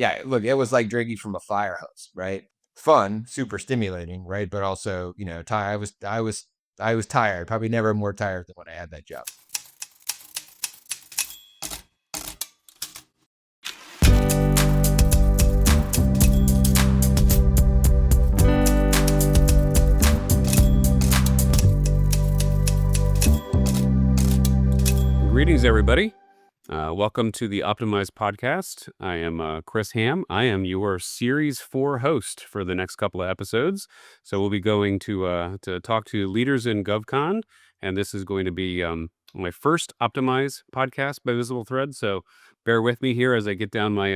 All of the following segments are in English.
Yeah, look, it was like drinking from a fire hose, right? Fun, super stimulating, right? But also, tired. I was tired. Probably never more tired than when I had that job. Greetings, everybody. Welcome to the Optimized Podcast. I am Chris Hamm. I am your Series 4 host for the next couple of episodes. So we'll be going to talk to leaders in GovCon, and this is going to be my first Optimize podcast by VisibleThread. So bear with me here as I get down my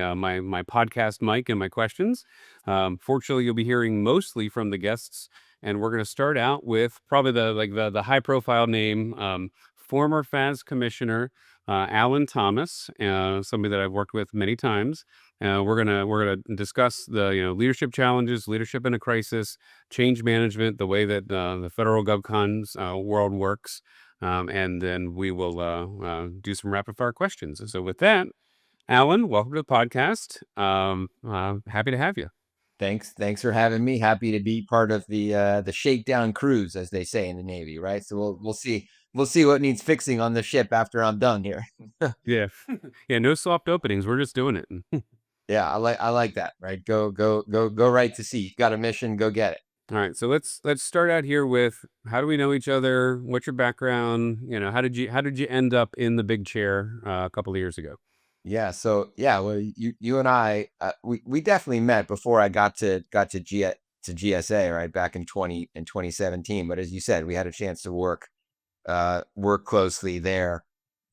podcast mic and my questions. Fortunately, you'll be hearing mostly from the guests, and we're going to start out with probably the high profile name. Former FAS commissioner Alan Thomas, somebody that I've worked with many times. We're gonna discuss the leadership challenges, leadership in a crisis, change management, the way that the federal GovCon's world works, and then we will do some rapid fire questions. So with that, Alan, welcome to the podcast. Happy to have you. Thanks for having me. Happy to be part of the shakedown cruise, as they say in the Navy, right? So we'll see what needs fixing on the ship after I'm done here. Yeah, yeah, no soft openings. We're just doing it. Yeah, I like that, right? Go right to sea. Got a mission, go get it. All right, so let's start out here with how do we know each other? What's your background? How did you end up in the big chair a couple of years ago? Yeah, so yeah, well, you and I, we definitely met before I got to GSA, right, back in 2017. But as you said, we had a chance to work closely there,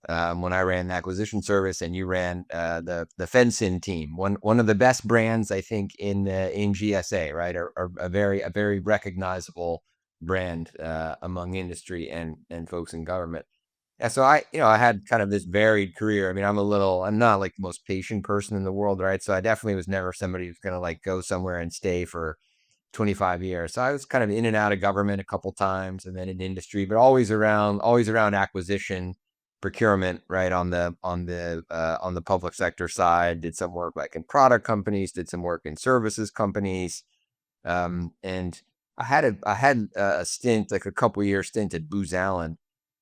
when I ran the acquisition service and you ran the FedSyn team. One of the best brands, I think, in GSA, right, or a very recognizable brand among industry and folks in government. Yeah, so I had kind of this varied career. I mean, I'm not like the most patient person in the world, right? So I definitely was never somebody who's gonna like go somewhere and stay for 25 years. So I was kind of in and out of government a couple times and then in industry, but always around acquisition, procurement, right? On the public sector side, did some work like in product companies, did some work in services companies. And I had a stint, like a couple year stint at Booz Allen.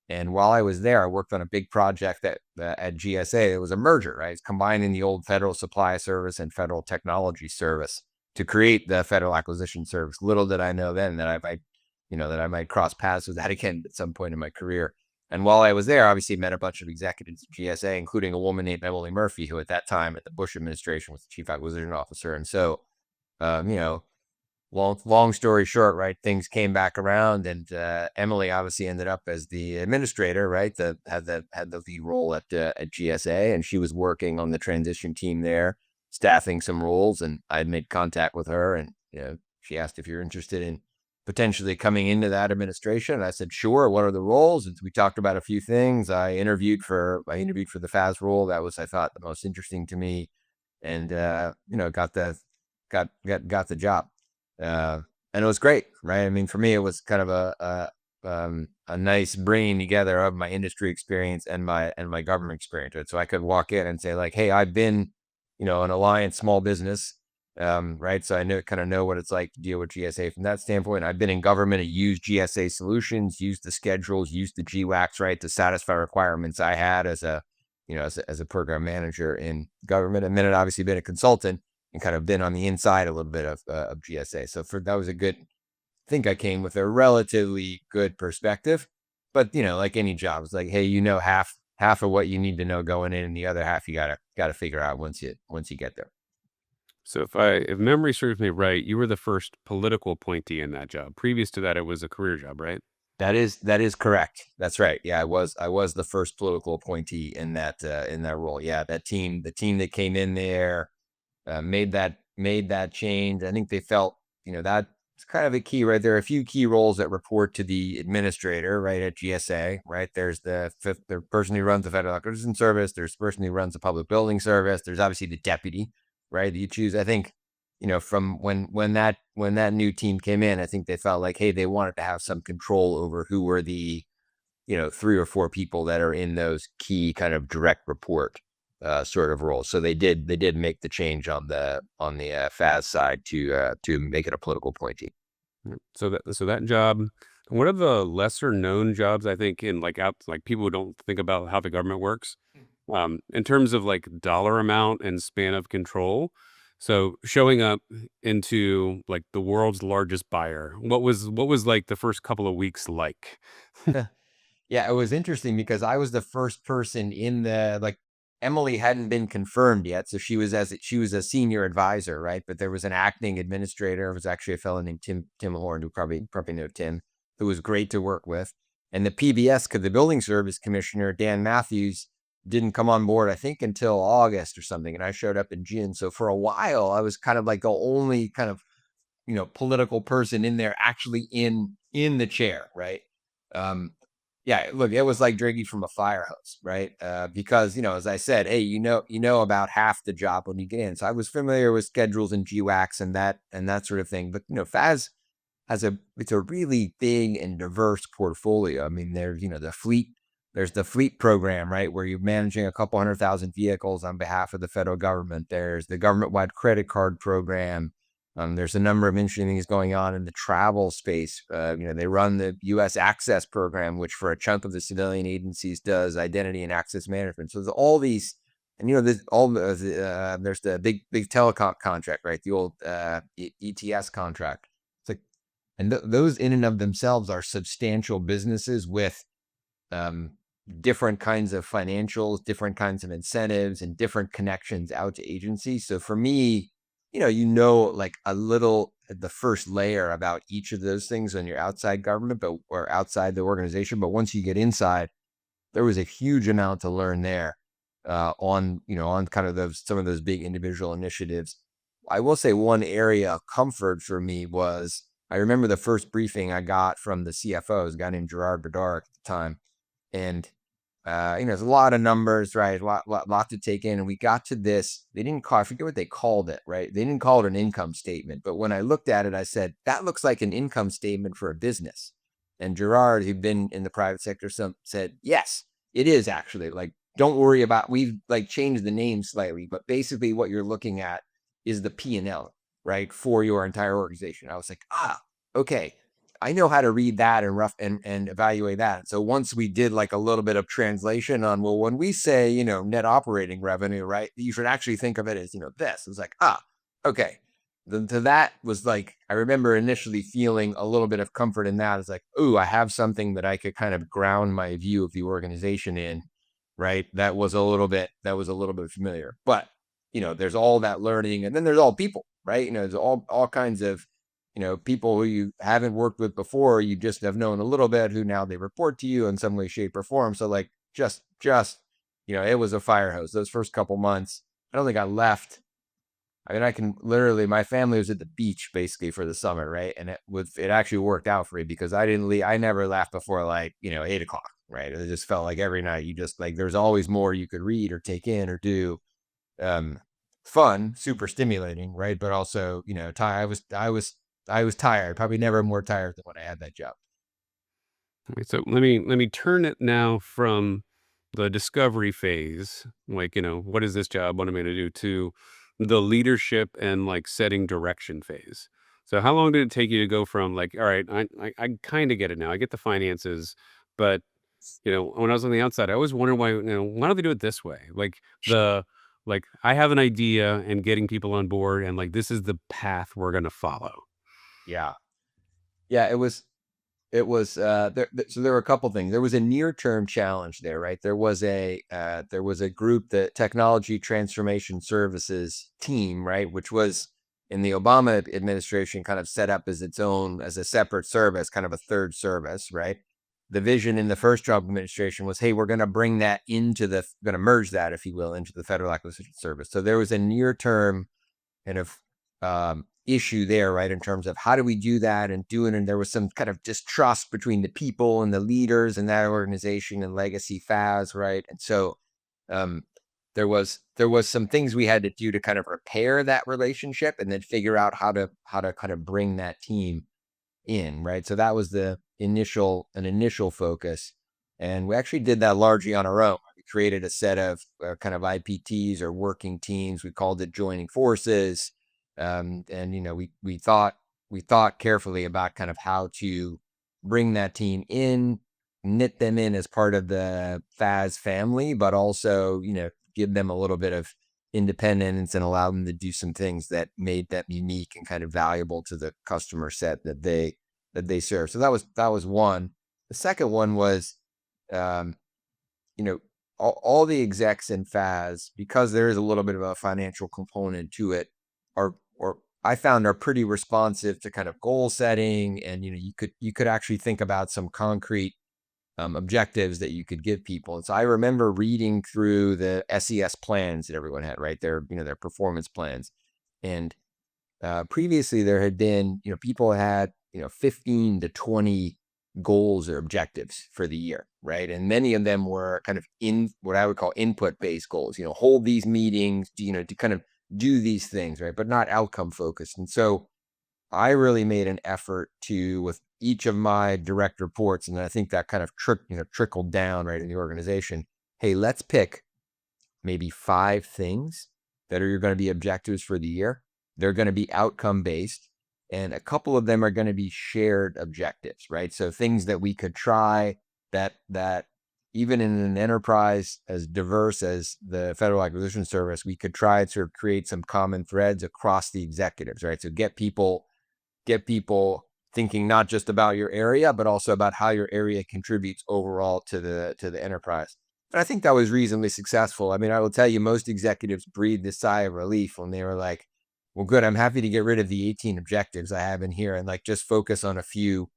And while I was there, I worked on a big project at GSA. It was a merger, right? It's combining the old Federal Supply Service and Federal Technology Service to create the Federal Acquisition Service. Little did I know then that I might cross paths with that again at some point in my career. And while I was there, obviously met a bunch of executives at GSA, including a woman named Emily Murphy, who at that time at the Bush administration was the chief acquisition officer. And so, um, you know, long story short, right? Things came back around, and Emily obviously ended up as the administrator, right? Had the lead role at GSA, and she was working on the transition team there, staffing some roles. And I had made contact with her, and she asked if you're interested in potentially coming into that administration. And I said, sure. What are the roles? And we talked about a few things. I interviewed for the FAS role. That was, I thought, the most interesting to me, and got the job. And it was great, right? I mean, for me, it was kind of a nice bringing together of my industry experience and my government experience, right? So I could walk in and say like, hey, I've been, an alliance small business, right? So I know what it's like to deal with GSA from that standpoint. I've been in government, I used GSA solutions, used the schedules, used the GWACs, right, to satisfy requirements I had as a program manager in government, and then I'd obviously been a consultant and kind of been on the inside a little bit of GSA. So that was I think I came with a relatively good perspective, but like any job, it's like, hey, half of what you need to know going in, and the other half you gotta figure out once you get there. So if memory serves me right, you were the first political appointee in that job. Previous to that, it was a career job, right? That is correct. That's right. Yeah, I was the first political appointee in that role. Yeah, the team that came in there, made that change. I think they felt, that's kind of a key, right? There are a few key roles that report to the administrator, right, at GSA, right? There's the person who runs the Federal Acquisition Service. There's the person who runs the Public Building Service. There's obviously the deputy, right? That you choose. I think, from when that new team came in, I think they felt like, hey, they wanted to have some control over who were the, 3 or 4 people that are in those key kind of direct report sort of role. So they did make the change on the FAS side to make it a political appointee. So that job, what are the lesser known jobs, I think, in like people who don't think about how the government works, in terms of like dollar amount and span of control. So showing up into like the world's largest buyer, what was like the first couple of weeks like? Yeah, it was interesting because I was the first person in the like Emily hadn't been confirmed yet, so she was a senior advisor, right? But there was an acting administrator. It was actually a fellow named Tim Horn, who probably know Tim, who was great to work with. And the PBS, the building service commissioner, Dan Matthews, didn't come on board, I think, until August or something. And I showed up in June. So for a while, I was kind of like the only kind of political person in there actually in the chair, right? Um, yeah, look, it was like drinking from a fire hose, right? Because as I said, hey, about half the job when you get in. So I was familiar with schedules and GWACs and that sort of thing. But FAS it's a really big and diverse portfolio. I mean, there's the fleet program, right, where you're managing a couple 100,000 vehicles on behalf of the federal government. There's the government-wide credit card program. There's a number of interesting things going on in the travel space. They run the U.S. Access program, which for a chunk of the civilian agencies does identity and access management. So there's all these, and there's there's the big telecom contract, right? The old ETS contract. It's like, and those in and of themselves are substantial businesses with um, different kinds of financials, different kinds of incentives, and different connections out to agencies. So for me, like a little the first layer about each of those things when you're outside government, or outside the organization. But once you get inside, there was a huge amount to learn there on kind of some of those big individual initiatives. I will say one area of comfort for me was I remember the first briefing I got from the CFO, a guy named Gerard Bedard at the time. And there's a lot of numbers, right? Lot to take in. And we got to this. They didn't call, I forget what they called it, right? They didn't call it an income statement. But when I looked at it, I said, that looks like an income statement for a business. And Gerard, who'd been in the private sector, said, yes, it is actually. Like, don't worry about, we've like changed the name slightly, but basically what you're looking at is the P&L, right, for your entire organization. I was like, okay. I know how to read that and evaluate that. So once we did like a little bit of translation on, well, when we say, net operating revenue, right, you should actually think of it as, this. It's like, okay. To that was like, I remember initially feeling a little bit of comfort in that. It's like, ooh, I have something that I could kind of ground my view of the organization in, right? That was a little bit familiar. But, there's all that learning, and then there's all people, right? There's all kinds of people who you haven't worked with before, you just have known a little bit, who now they report to you in some way, shape, or form. So like just it was a fire hose those first couple months. I don't think I left. I mean, I can literally, my family was at the beach basically for the summer, right? And it actually worked out for me because I didn't leave. I never left before like 8 o'clock, right? It just felt like every night you just like there's always more you could read or take in or do. Um, Fun, super stimulating, right? But also, I was tired, probably never more tired than when I had that job. Okay, so let me turn it now from the discovery phase, like, what is this job? What am I going to do? To the leadership and like setting direction phase. So how long did it take you to go from like, all right, I kind of get it now. I get the finances, but when I was on the outside, I always wondered why, why don't they do it this way? Like I have an idea and getting people on board and like, this is the path we're going to follow. Yeah. Yeah, so there were a couple things. There was a near-term challenge there, right? There was a group, the Technology Transformation Services team, right, which was in the Obama administration kind of set up as its own, as a separate service, kind of a third service, right? The vision in the first Trump administration was, hey, we're going to bring that going to merge that, if you will, into the Federal Acquisition Service. So there was a near-term kind of issue there, right, in terms of how do we do that and do it. And there was some kind of distrust between the people and the leaders in that organization and legacy FAS, right? And so there was some things we had to do to kind of repair that relationship and then figure out how to kind of bring that team in, right? So that was an initial focus. And we actually did that largely on our own. created a set of kind of IPTs or working teams. We called it joining forces. And we thought carefully about kind of how to bring that team in, knit them in as part of the FAS family, but also, give them a little bit of independence and allow them to do some things that made them unique and kind of valuable to the customer set that they serve. So that was one. The second one was, um, all the execs in FAS, because there is a little bit of a financial component to it, or I found are pretty responsive to kind of goal setting, and you could actually think about some concrete objectives that you could give people. And so I remember reading through the SES plans that everyone had, right? Their performance plans, and previously there had been, people had 15 to 20 goals or objectives for the year, right? And many of them were kind of in what I would call input based goals, hold these meetings, to kind of do these things, right? But not outcome focused. And so I really made an effort to, with each of my direct reports, and I think that kind of trickled down right in the organization. Hey, let's pick maybe 5 things that are going to be objectives for the year. They're going to be outcome based, and a couple of them are going to be shared objectives, right? So things that we could try that even in an enterprise as diverse as the Federal Acquisition Service, we could try to create some common threads across the executives, right? So get people thinking not just about your area, but also about how your area contributes overall to the enterprise. And I think that was reasonably successful. I mean, I will tell you, most executives breathed a sigh of relief when they were like, well, good, I'm happy to get rid of the 18 objectives I have in here and like just focus on a few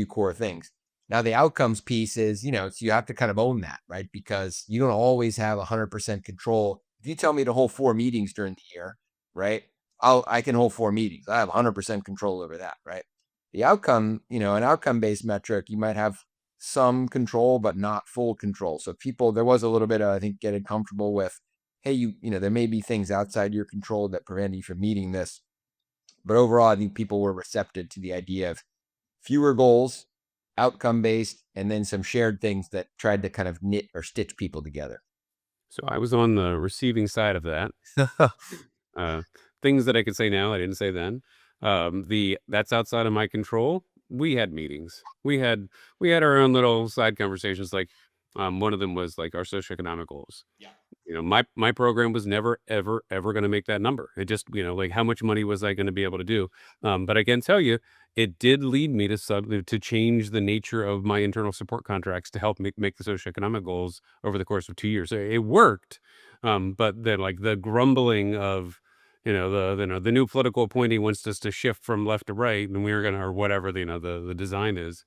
core things. Now the outcomes piece is, so you have to kind of own that, right? Because you don't always have 100% control. If you tell me to hold 4 meetings during the year, right? I can hold 4 meetings. I have 100% control over that, right? The outcome, an outcome-based metric, you might have some control, but not full control. So there was a little bit of, I think, getting comfortable with, hey, there may be things outside your control that prevent you from meeting this. But overall, I think people were receptive to the idea of fewer goals, outcome-based, and then some shared things that tried to kind of knit or stitch people together. So I was on the receiving side of that. Uh, things that I could say now, I didn't say then. That's outside of my control. We had meetings. We had our own little side conversations. Like, one of them was like our socioeconomic goals. Yeah. My program was never ever going to make that number. It just, like, how much money was I going to be able to do? But I can tell you, it did lead me to change the nature of my internal support contracts to help make the socioeconomic goals over the course of 2 years. So it worked. But then, like, the grumbling of, the new political appointee wants us to shift from left to right, and we're gonna, or whatever the design is.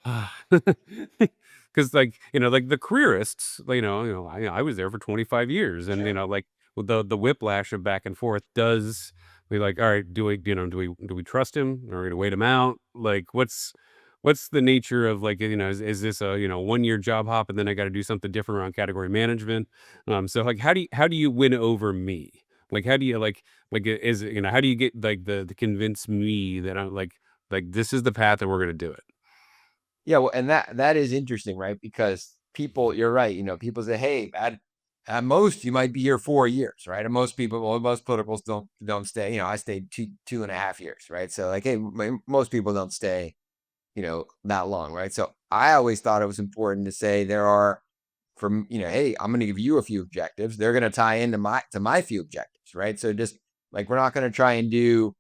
Because, like, like the careerists, I was there for 25 years, and Sure. like, with the whiplash of back and forth does, we like, all right, do we trust him, or are we gonna wait him out? Like, what's the nature of, like, is this a, 1 year job hop, and then I got to do something different around category management? So, like, how do you win over me? Like, how do you, is, how do you get, like, the convince me that I'm like this is the path that we're gonna do it? Yeah, well, and that is interesting, right? Because people, you're right. People say, "Hey, at most you might be here 4 years, right?" And most people, well, most politicals don't stay. I stayed 2.5 years, right? So like, hey, most people don't stay, that long, right? So I always thought it was important to say there are, from hey, I'm going to give you a few objectives. They're going to tie into my few objectives, right? So just like we're not going to try and do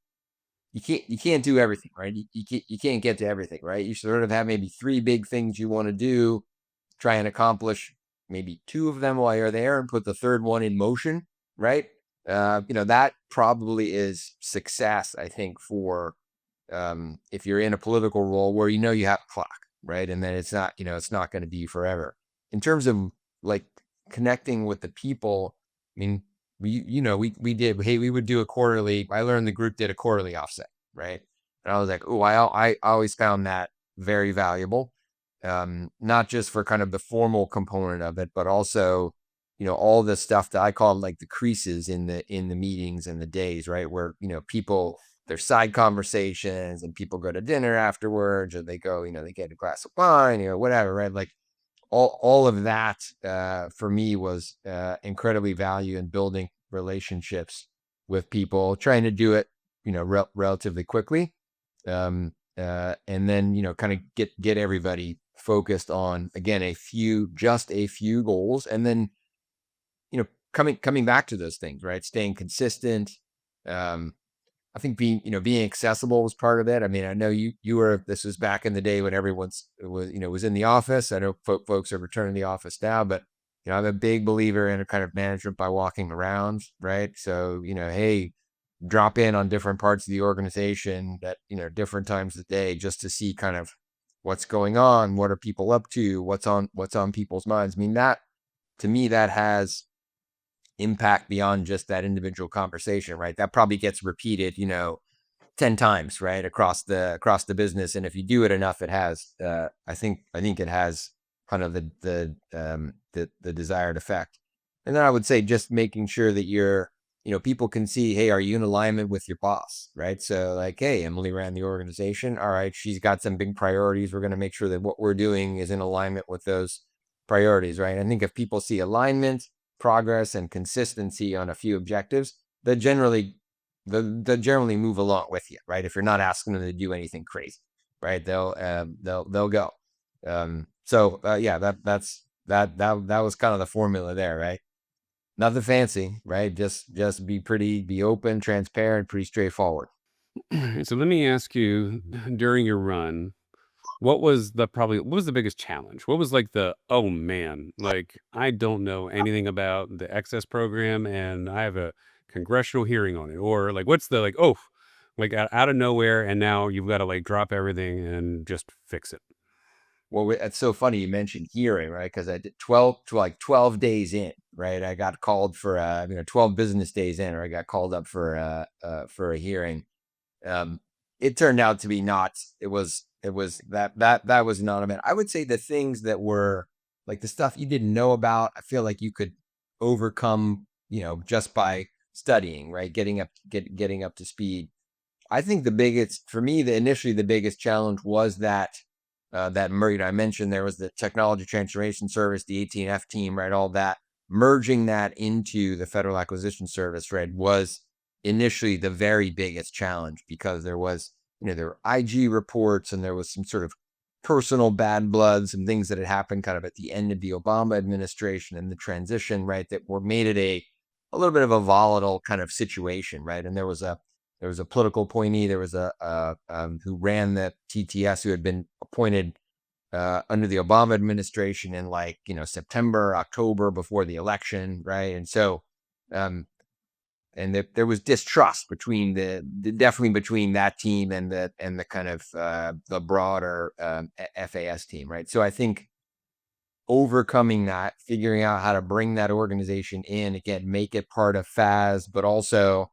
you can't do everything, right? You can't get to everything, right? You sort of have maybe 3 big things you want to do, try and accomplish maybe 2 of them while you're there, and put the third one in motion, right? That probably is success, I think, for if you're in a political role where you have a clock, right? And then it's not going to be forever. In terms of like connecting with the people, I mean, we did. Hey, we would do a quarterly. I learned the group did a quarterly offset, right? And I was like, oh, I always found that very valuable, not just for kind of the formal component of it, but also all the stuff that I call like the creases in the meetings and the days, right? Where people, there's side conversations and people go to dinner afterwards, or they go, they get a glass of wine, whatever, right? Like all of that for me was incredibly value in building relationships with people, trying to do it, relatively quickly, and then kind of get everybody focused on, again, just a few goals, and then coming back to those things, right? Staying consistent. I think being accessible was part of it. I mean, I know this was back in the day when was in the office. I know folks are returning to the office now, but I'm a big believer in a kind of management by walking around, right? So, hey, drop in on different parts of the organization at, different times of the day, just to see kind of what's going on, what are people up to, what's on people's minds. I mean, that, to me, that has impact beyond just that individual conversation, right? That probably gets repeated, 10 times, right, across the business. And if you do it enough, it has, I think it has kind of the desired effect. And then I would say just making sure that people can see, hey, are you in alignment with your boss, right? So like, hey, Emily ran the organization. All right, she's got some big priorities. We're going to make sure that what we're doing is in alignment with those priorities, right? I think if people see alignment, progress, and consistency on a few objectives, they generally move along with you, right? If you're not asking them to do anything crazy, right? They'll go. Yeah, that was kind of the formula there, right? Nothing fancy, right? Just be open, transparent, pretty straightforward. So let me ask you, during your run, what was the biggest challenge? What was like oh man, like I don't know anything about the excess program and I have a congressional hearing on it, or like what's the like out of nowhere and now you've got to like drop everything and just fix it. Well, it's so funny you mentioned hearing, right? Because I did 12 days in, right? I got called for 12 business days in, or I got called up for a hearing. Um, it turned out to be not. That was not a man. I would say the things that were like the stuff you didn't know about, I feel like you could overcome, just by studying, right? Getting up to speed. I think initially the biggest challenge was that I mentioned there was the technology transformation service, the AT&F team, right? All that merging that into the Federal Acquisition Service, right, was initially the very biggest challenge, because there were IG reports, and there was some sort of personal bad blood, some things that had happened kind of at the end of the Obama administration and the transition, right, that made it a little bit of a volatile kind of situation, right? And there was a political appointee. There was who ran the TTS, who had been appointed under the Obama administration in September, October, before the election, right? And so, there was distrust definitely between that team and the kind of the broader FAS team, right? So I think overcoming that, figuring out how to bring that organization in again, make it part of FAS, but also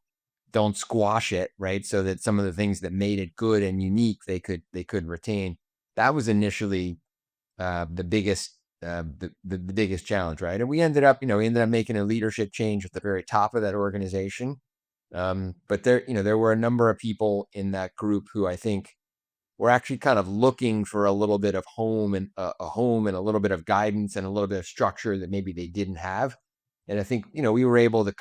don't squash it, right? So that some of the things that made it good and unique, they could retain. That was initially the biggest the biggest challenge, right? And we ended up making a leadership change at the very top of that organization. But there were a number of people in that group who I think were actually kind of looking for a little bit of home, and a home, and a little bit of guidance, and a little bit of structure that maybe they didn't have. And I think we were able to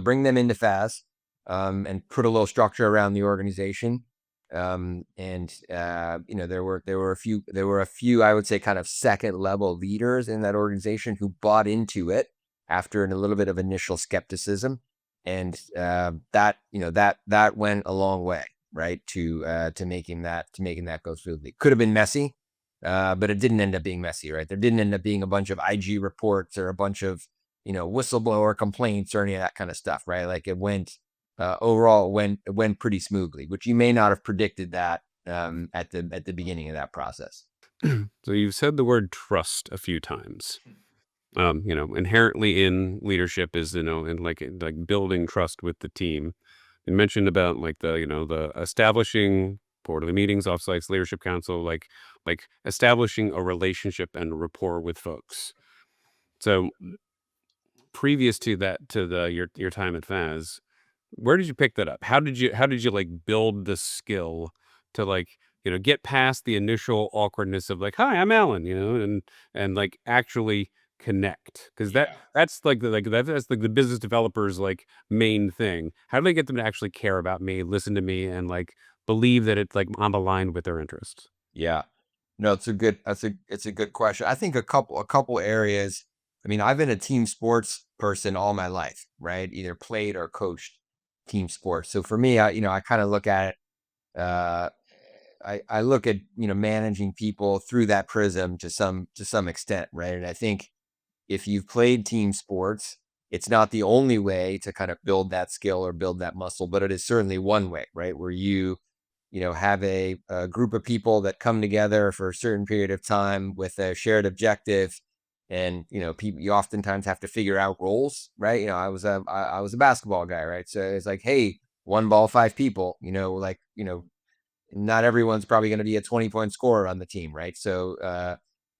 bring them into FAS, and put a little structure around the organization. And there were a few, I would say, kind of second level leaders in that organization who bought into it after a little bit of initial skepticism, and that went a long way, right, to making that go smoothly. Could have been messy, but it didn't end up being messy, right? There didn't end up being a bunch of IG reports or a bunch of whistleblower complaints or any of that kind of stuff, right? Like overall, it went pretty smoothly, which you may not have predicted that at the beginning of that process. So you've said the word trust a few times. Inherently in leadership is, in like building trust with the team. You mentioned about like the establishing quarterly meetings, offsites, leadership council, like establishing a relationship and rapport with folks. So previous to that, to your time at FAS, where did you pick that up? How did you like build the skill to like get past the initial awkwardness of like, hi, I'm Alan, and like actually connect, because Yeah. that's like that's like the business developers like main thing. How do they get them to actually care about me, listen to me, and like believe that it's like I'm aligned with their interests? Yeah. No, it's a good question. I think a couple areas. I mean, I've been a team sports person all my life, right? Either played or coached team sports. So for me, I kind of look at it. I look at managing people through that prism to some extent, right? And I think if you've played team sports, it's not the only way to kind of build that skill or build that muscle, but it is certainly one way, right? Where you have a group of people that come together for a certain period of time with a shared objective. And people, you oftentimes have to figure out roles, right? I was a basketball guy, right? So it's like, hey, one ball, five people, not everyone's probably going to be a 20-point scorer on the team, right? So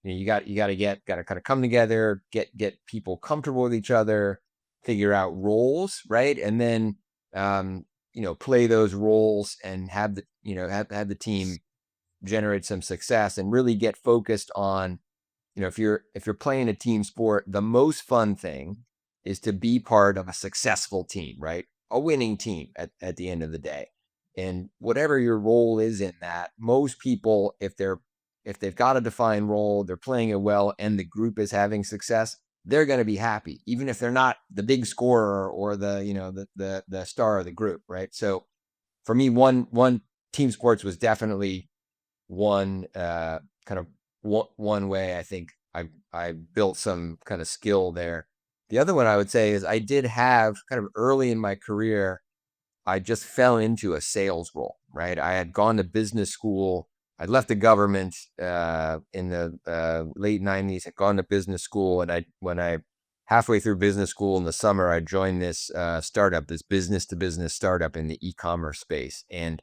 you got to kind of come together, get people comfortable with each other, figure out roles, right? And then play those roles and have have the team generate some success and really get focused on, if you're playing a team sport, the most fun thing is to be part of a successful team, right? A winning team at the end of the day. And whatever your role is in that, most people, if they've got a defined role, they're playing it well, and the group is having success, they're going to be happy, even if they're not the big scorer or the star of the group, right? So for me, one team sports was definitely one kind of one way I think I built some kind of skill there. The other one I would say is I did have kind of early in my career, I just fell into a sales role, right? I had gone to business school. I'd left the government in the late 90s, had gone to business school. And when I halfway through business school in the summer, I joined this startup, this business to business startup in the e-commerce space. And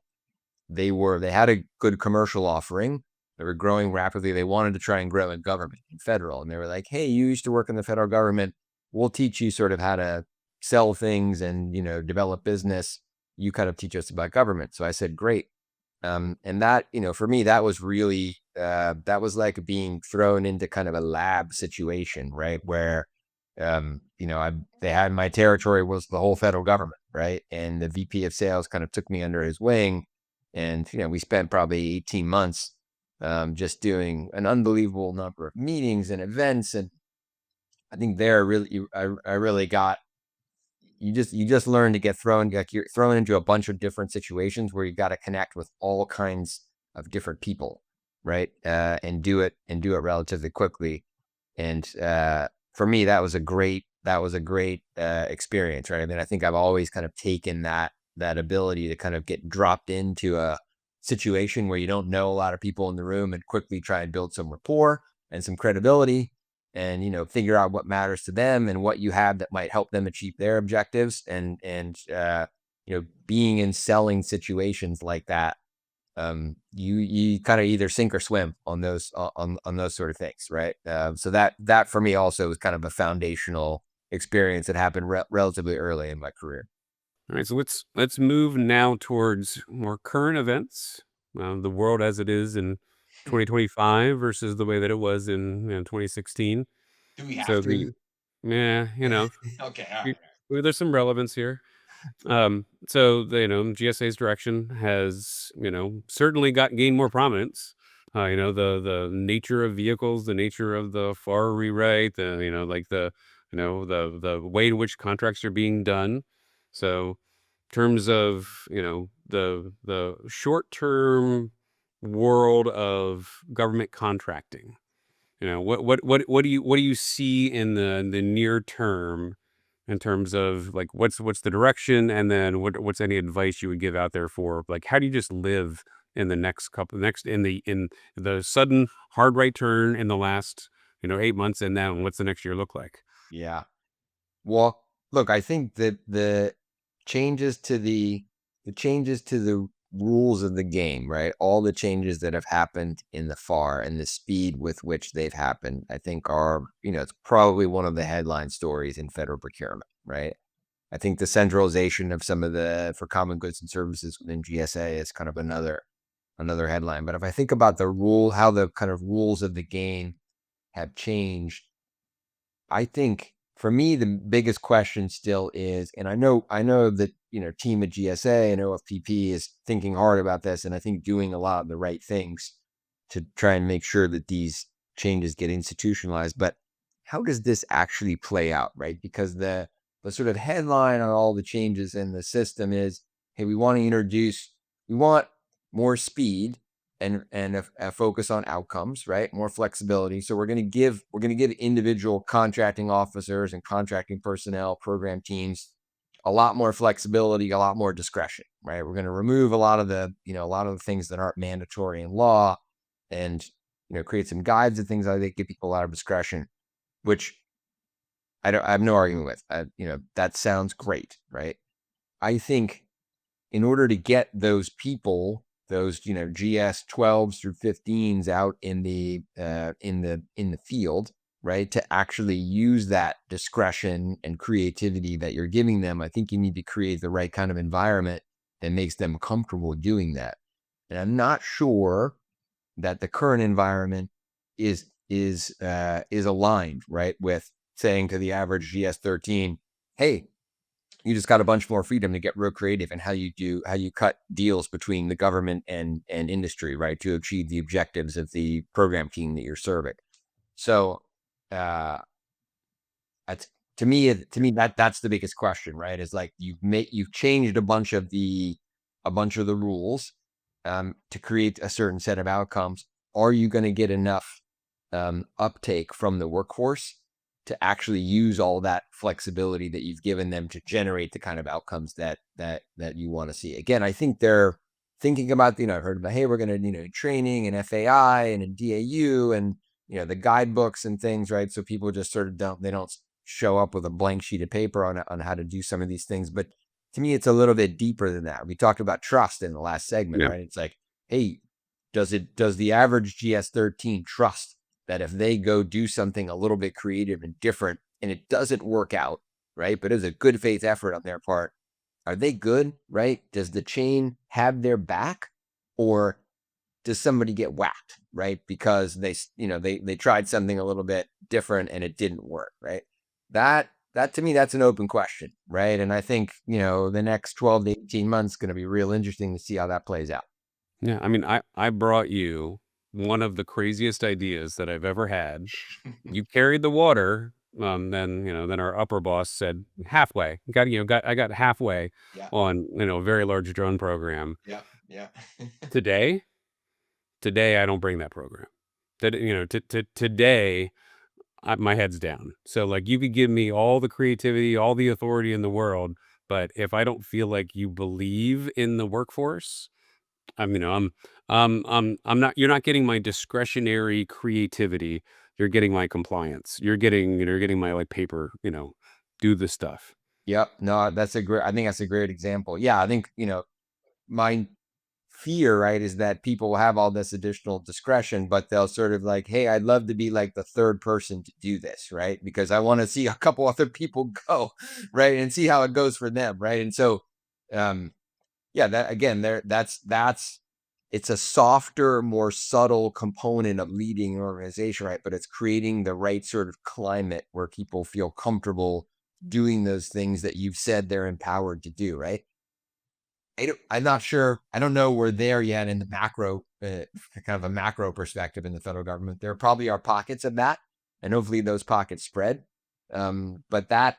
they had a good commercial offering. They were growing rapidly. They wanted to try and grow in government and federal. And they were like, hey, you used to work in the federal government. We'll teach you sort of how to sell things and, develop business. You kind of teach us about government. So I said, great. And that, for me, that was really, that was like being thrown into kind of a lab situation, right? Where, they had my territory was the whole federal government, right? And the VP of sales kind of took me under his wing. And, we spent probably 18 months just doing an unbelievable number of meetings and events. And I think there really, I really got, you just learn to get thrown, like you're thrown into a bunch of different situations where you got to connect with all kinds of different people, right? And do it relatively quickly. And for me, that was a great experience, right? I mean, I think I've always kind of taken that ability to kind of get dropped into a situation where you don't know a lot of people in the room and quickly try and build some rapport and some credibility and figure out what matters to them and what you have that might help them achieve their objectives. And being in selling situations like that, you kind of either sink or swim on those on those sort of things, right? So that for me also was kind of a foundational experience that happened relatively early in my career. All right, so let's move now towards more current events, the world as it is in 2025 versus the way that it was in 2016. Do we have So to? yeah, Okay, all right. there's some relevance here. So GSA's direction has certainly gained more prominence. The nature of vehicles, the nature of the FAR rewrite, the like the way in which contracts are being done. So terms of the short term world of government contracting, what do you see in the near term in terms of like what's the direction, and then what's any advice you would give out there for like how do you just live in the next in the sudden hard right turn in the last 8 months, and then what's the next year look like? Yeah. Well, look, I think that changes to the changes to the rules of the game, right? All the changes that have happened in the FAR and the speed with which they've happened, I think are, it's probably one of the headline stories in federal procurement, right? I think the centralization of some of the for common goods and services within GSA is kind of another. another headline. But if I think about how the kind of rules of the game have changed, I think for me, the biggest question still is, and I know that, team at GSA and OFPP is thinking hard about this, and I think doing a lot of the right things to try and make sure that these changes get institutionalized. But how does this actually play out, right? Because the sort of headline on all the changes in the system is, hey, we want more speed and a focus on outcomes, right? More flexibility. So we're going to give individual contracting officers and contracting personnel, program teams, a lot more flexibility, a lot more discretion, right? We're going to remove a lot of the things that aren't mandatory in law, and create some guides and things like that, give people a lot of discretion, which I have no argument with. That sounds great, right? I think in order to get those people, those GS 12s through 15s out in the field, right, to actually use that discretion and creativity that you're giving them, I think you need to create the right kind of environment that makes them comfortable doing that. And I'm not sure that the current environment is aligned, right, with saying to the average GS 13, hey, you just got a bunch more freedom to get real creative in how you cut deals between the government and industry, right, to achieve the objectives of the program team that you're serving. So that's to me that's the biggest question, right? Is like you've changed a bunch of the rules to create a certain set of outcomes. Are you going to get enough uptake from the workforce to actually use all that flexibility that you've given them to generate the kind of outcomes that you want to see? Again, I think they're thinking about, I've heard about, hey, we're going to training and FAI and in DAU and the guidebooks and things, right? So people just sort of don't show up with a blank sheet of paper on how to do some of these things. But to me, it's a little bit deeper than that. We talked about trust in the last segment, right? It's like, hey, does the average GS 13 trust that if they go do something a little bit creative and different and it doesn't work out, right, but it's a good faith effort on their part, are they good, right? Does the chain have their back, or does somebody get whacked, right, because they tried something a little bit different and it didn't work, right? That to me, that's an open question, right? And I think the next 12 to 18 months is going to be real interesting to see how that plays out. Yeah, I mean, I brought you one of the craziest ideas that I've ever had. You carried the water. Then our upper boss said halfway. I got halfway Yeah. on a very large drone program. Yeah. Yeah. Today, I don't bring that program. Today, my head's down. So like you could give me all the creativity, all the authority in the world, but if I don't feel like you believe in the workforce, I'm not. You're not getting my discretionary creativity. You're getting my compliance. You're getting my like paper. Do the stuff. Yep. No, I think that's a great example. Yeah, I think, my fear, right, is that people will have all this additional discretion, but they'll sort of like, hey, I'd love to be like the third person to do this, right? Because I want to see a couple other people go, right, and see how it goes for them, right? And so, yeah, that again, it's a softer, more subtle component of leading an organization, right? But it's creating the right sort of climate where people feel comfortable doing those things that you've said they're empowered to do, right? I'm not sure. I don't know we're there yet in the macro, kind of a macro perspective in the federal government. There probably are pockets of that, and hopefully those pockets spread. But that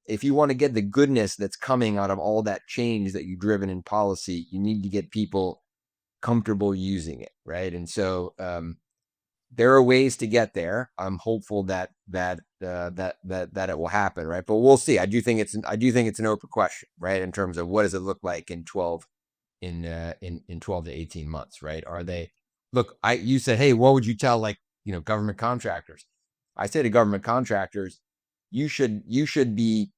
if you want to get the goodness that's coming out of all that change that you've driven in policy, you need to get people comfortable using it, right? And so there are ways to get there. I'm hopeful that it will happen, right? But we'll see. I do think it's an open question, right? In terms of what does it look like in 12 to 18 months, right? Are they you said, hey, what would you tell government contractors? I say to government contractors, you should be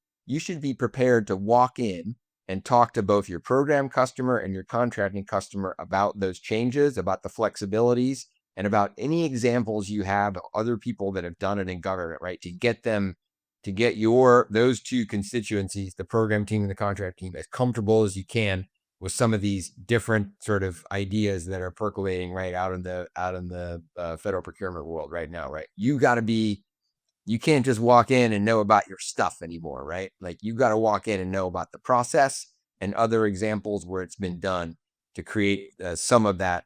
prepared to walk in and talk to both your program customer and your contracting customer about those changes, about the flexibilities, and about any examples you have of other people that have done it in government, right? To get those two constituencies, the program team and the contract team, as comfortable as you can with some of these different sort of ideas that are percolating right out in the federal procurement world right now, right? You can't just walk in and know about your stuff anymore, right? Like you got to walk in and know about the process and other examples where it's been done to create some of that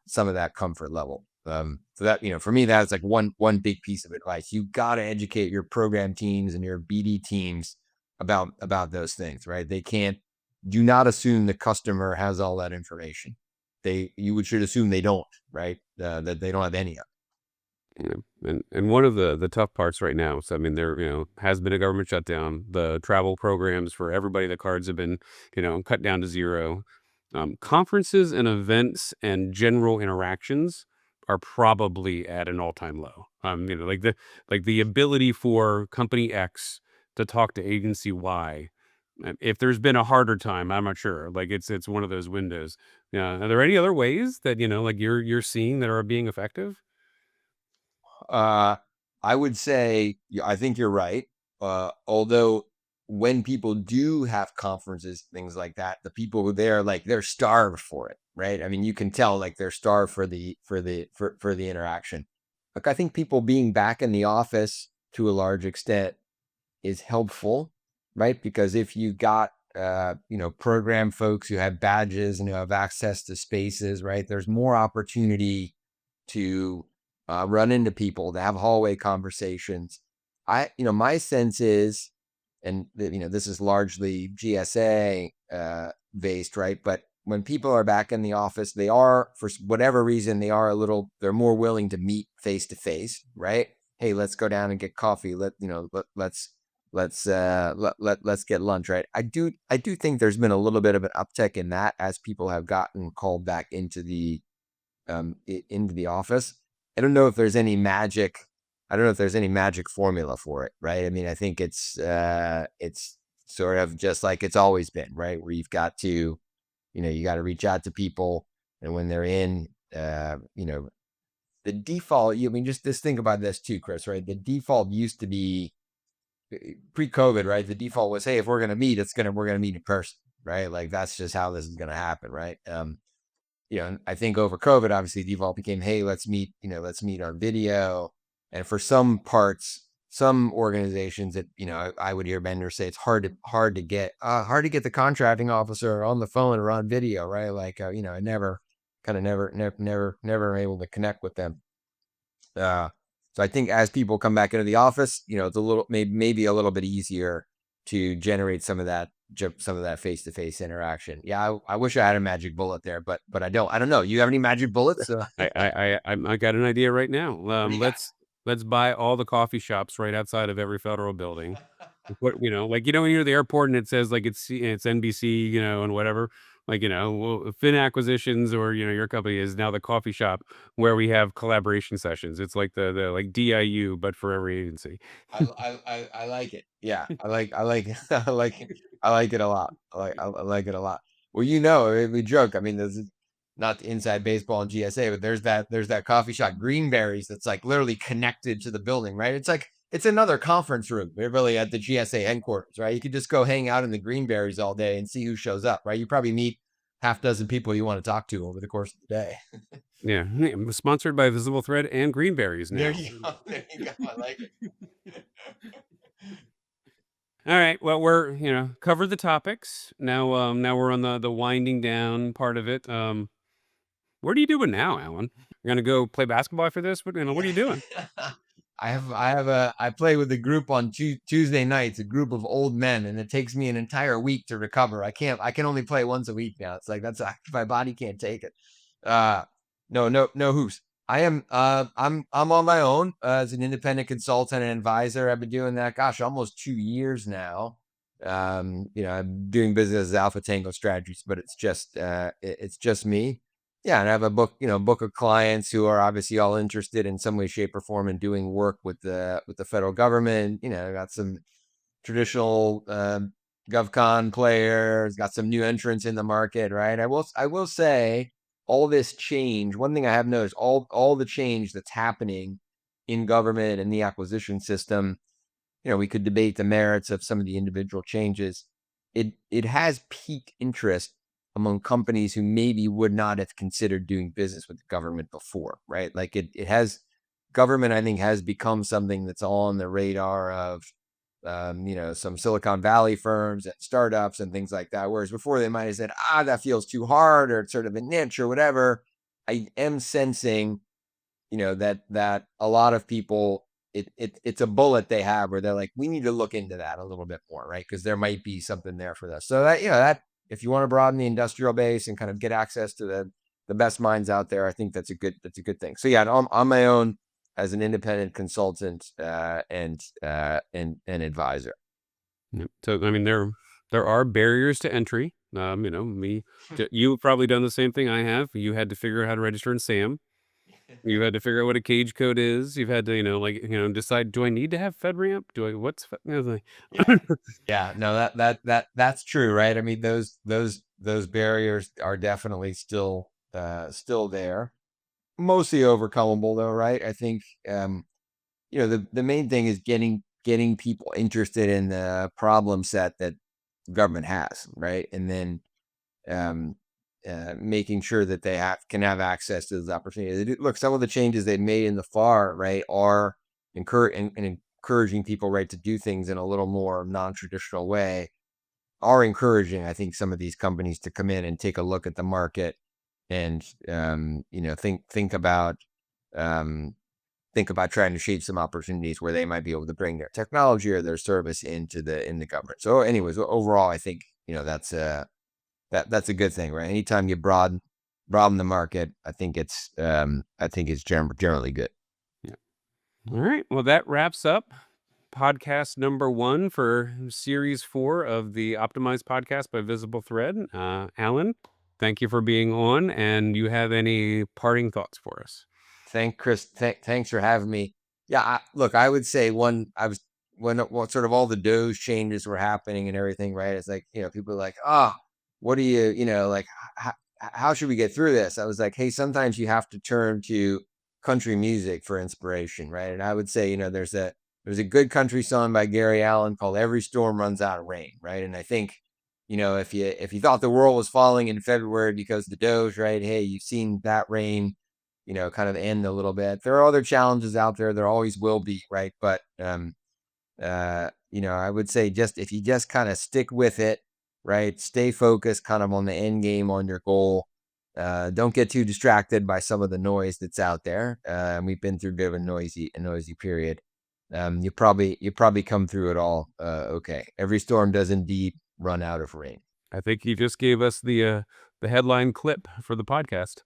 comfort level. So that, for me, that's like one big piece of advice. You got to educate your program teams and your BD teams about those things, right? Do not assume the customer has all that information. You should assume they don't, right? That they don't have any of And one of the tough parts right now, so I mean, there has been a government shutdown. The travel programs for everybody, the cards have been cut down to zero. Conferences and events and general interactions are probably at an all-time low. Like the ability for company X to talk to agency Y. If there's been a harder time, I'm not sure. Like it's one of those windows. Yeah. Are there any other ways that like you're seeing that are being effective? Uh, I would say, I think you're right. Although when people do have conferences, things like that, the people who there, like they're starved for it, right? I mean, you can tell like they're starved for the interaction. Like I think people being back in the office to a large extent is helpful, right? Because if you got program folks who have badges and who have access to spaces, right? There's more opportunity to run into people, to have hallway conversations. My sense is, and this is largely GSA based, right? But when people are back in the office, they are, for whatever reason, they're more willing to meet face to face, right? Hey, let's go down and get coffee. Let's get lunch, right? I do think there's been a little bit of an uptick in that as people have gotten called back into the office. I don't know if there's any magic. I don't know if there's any magic formula for it, right? I mean, I think it's sort of just like it's always been, right? Where you got to reach out to people, and when they're in, the default. I mean, just think about this too, Chris, right? The default used to be pre-COVID, right? The default was, hey, if we're gonna meet, we're gonna meet in person, right? Like that's just how this is gonna happen, right? And I think over COVID, obviously, default became, hey, let's meet on video. And for some organizations that, I would hear vendors say it's hard to get the contracting officer on the phone or on video, right? Like, I never able to connect with them. So I think as people come back into the office, it's maybe a little bit easier to generate some of that face-to-face interaction. Yeah, I wish I had a magic bullet there, but I don't. I don't know. You have any magic bullets? I got an idea right now. What do you got? Let's buy all the coffee shops right outside of every federal building. What like when you're at the airport and it says like it's NBC, and whatever. Like Fin Acquisitions or your company is now the coffee shop where we have collaboration sessions. It's like the like DIU, but for every agency. I like it. Yeah, I like it a lot. I like it a lot. Well, we joke. I mean, this is not the inside baseball and GSA, but there's that coffee shop, Greenberries, that's like literally connected to the building, right? It's like it's another conference room, really, at the GSA headquarters, right? You could just go hang out in the Greenberries all day and see who shows up, right? You probably meet half dozen people you want to talk to over the course of the day. Yeah, sponsored by VisibleThread and Greenberries There now. you go. There you go. I like it. All right. Well, we're covered the topics. Now we're on the winding down part of it. What are you doing now, Alan? You're gonna go play basketball after this? What are you doing? I play with a group on Tuesday nights, a group of old men, and it takes me an entire week to recover. I can only play once a week now. It's like my body can't take it. No hoops. I'm on my own as an independent consultant and advisor. I've been doing that, gosh, almost 2 years now. I'm doing business as Alpha Tango Strategies, but it's just me. Yeah, and I have a book of clients who are obviously all interested in some way, shape, or form in doing work with the federal government. I got some traditional GovCon players, got some new entrants in the market, right? I will say all this change. One thing I have noticed, all the change that's happening in government and the acquisition system. We could debate the merits of some of the individual changes. It has piqued interest among companies who maybe would not have considered doing business with the government before, right? Like it has government, I think, has become something that's on the radar of some Silicon Valley firms and startups and things like that. Whereas before they might have said, that feels too hard, or it's sort of a niche or whatever. I am sensing, that a lot of people, it's a bullet they have where they're like, we need to look into that a little bit more, right? Because there might be something there for this. So that if you want to broaden the industrial base and kind of get access to the best minds out there, I think that's a good thing. So yeah, on my own as an independent consultant and advisor. So I mean, there are barriers to entry. You've probably done the same thing I have. You had to figure out how to register in SAM. You had to figure out what a cage code is. You've had to, decide, do I need to have FedRAMP? Yeah, no, that's true, right? I mean, those barriers are definitely still there, mostly overcomable though, right? I think the main thing is getting people interested in the problem set that government has, right? And then making sure that they can have access to those opportunities. Look, some of the changes they've made in the FAR, right, are encouraging people, right, to do things in a little more non-traditional way, are encouraging, I think, some of these companies to come in and take a look at the market and think about trying to shape some opportunities where they might be able to bring their technology or their service into the government. So anyways, overall, I think that's a good thing, right? Anytime you broaden the market, I think it's generally good. Yeah. All right. Well, that wraps up podcast number 1 for series 4 of the Optimized podcast by VisibleThread. Alan, thank you for being on. And you have any parting thoughts for us? Chris. Thanks for having me. Yeah, look, I would say when sort of all the Doge changes were happening and everything, right? It's like, people are like, what do you, like, how should we get through this? I was like, hey, sometimes you have to turn to country music for inspiration, right? And I would say, there's a good country song by Gary Allan called "Every Storm Runs Out of Rain," right? And I think, if you thought the world was falling in February because of the Doge, right? Hey, you've seen that rain, kind of end a little bit. There are other challenges out there. There always will be, right? But I would say if you just kind of stick with it, right? Stay focused kind of on the end game, on your goal. Don't get too distracted by some of the noise that's out there. We've been through a bit of a noisy period. You probably come through it all okay. Every storm does indeed run out of rain. I think you just gave us the headline clip for the podcast.